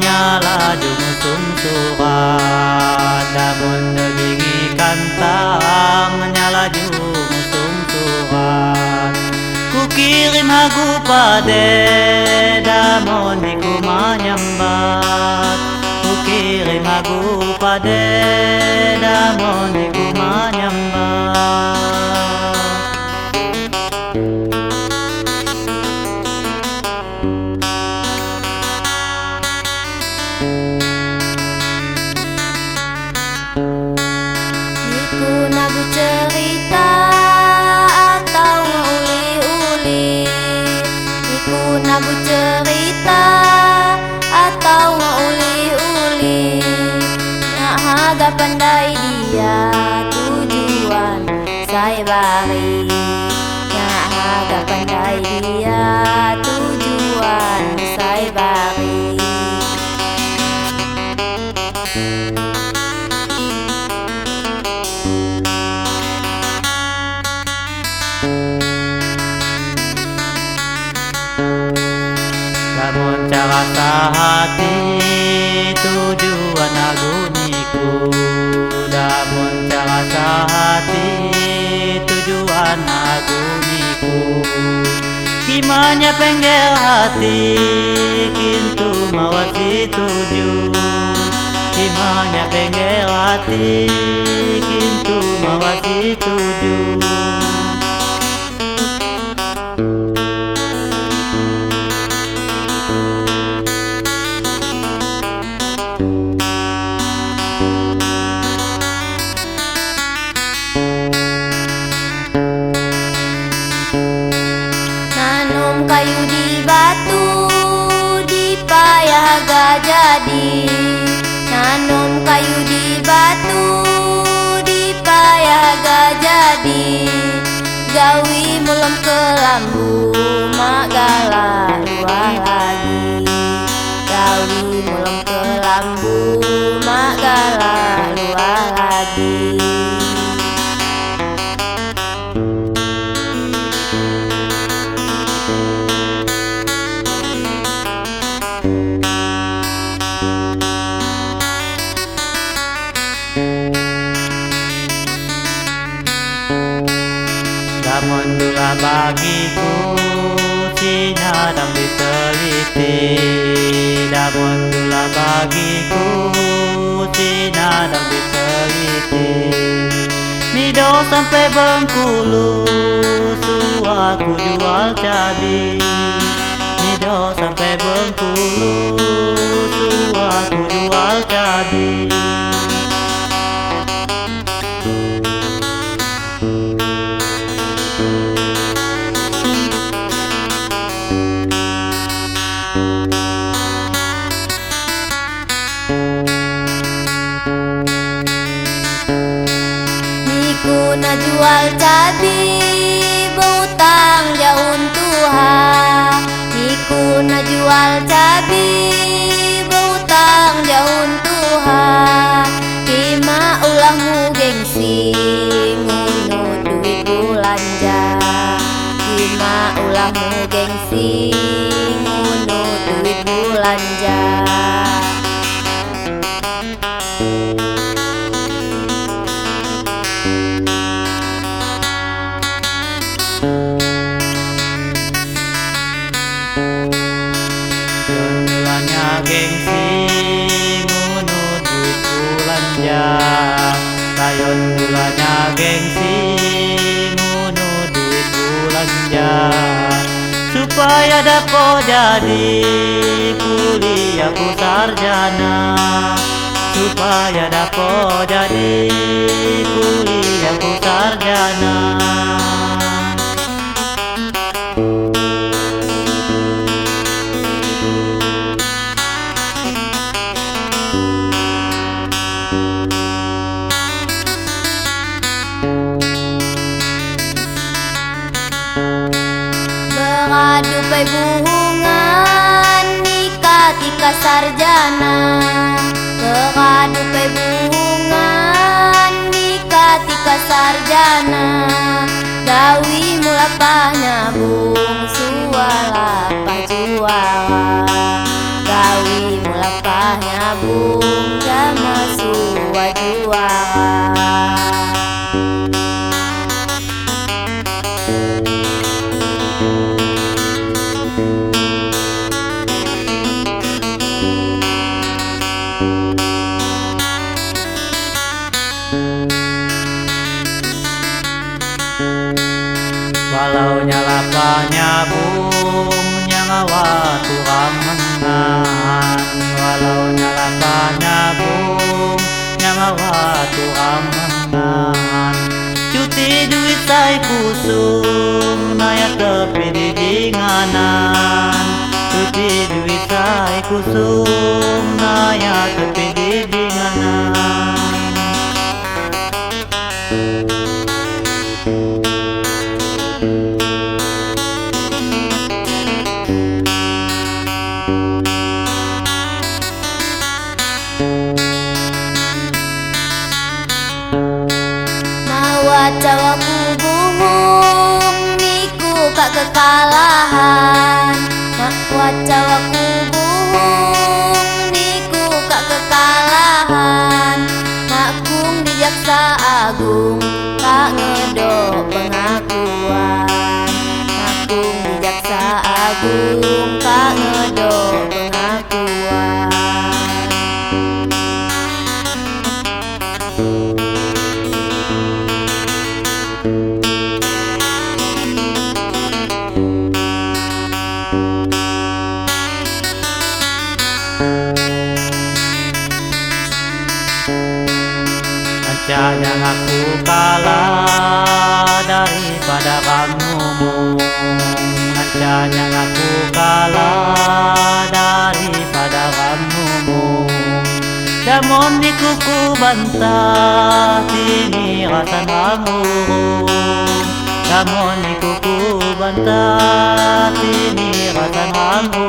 nyalajung sumsurat damun debingi kantang nyalajung sumsurat ku kirim hagu pade damun iku manyambat ku kirim hagu pade damun iku manyambat. Niku nagu cerita atau nguli-uli, niku nagu cerita atau nguli-uli. Nak haga pandai dia tujuan saya bari, nak haga pandai dia tujuan saya bari. Namun cara hati tujuan aguniku, namun cara hati tujuan aguniku. Gimana penggel hati kintu mawasi tuju, gimana penggel hati kintu mawasi tuju. Nanum kayu di batu dipayah gak jadi, nanum kayu di batu dipayah gak jadi. Gawi mulem ke lambu mak galak luah lagi, gawi mulem ke lambu mak galak luah lagi. Namun dula bagiku sinadang diteliti, namun dula bagiku sinadang diteliti. Nido sampai Bengkulu suaku jual cabai, nido sampai Bengkulu suaku jual cabai. Niku na jual cabai berutang jauh Tuhan, niku na jual cabai berutang jauh Tuhan. Kima ulahmu gengsi ngunut duit belanja, kima ulahmu gengsi ngunut duit belanja. Mulanya gengsi ngunut duit belanja, rayon mulanya gengsi ngunut duit belanja. Supaya dapat jadi kuliahku sarjana, supaya dapat jadi kuliahku sarjana. Beradu pai buhungan nikah tika sarjana, beradu pai buhungan nikah tika sarjana. Gawi mula pah nyabung suala pah juara, gawi mula Walau nyalapanya bum nyangawa turang menang. Walau nyalapanya bum nyangawa turang menang. Cuti duit sai kusung naya tepi di dinganan. Cuti duit sai kusung naya tepi di dinganan. Cawaku buhung niku kak kekalahan. Nak wacawaku buhung niku kak kekalahan. Nakung dijaksa agung kak ngedok pengakuan. Nakung dijaksa agung kak ngedok pengakuan. Jangan aku kalah daripada kamu. Jangan aku kalah daripada kamu. Damon di kuku bantah tini rasa kamu. Damon di kuku bantah tini rasa kamu.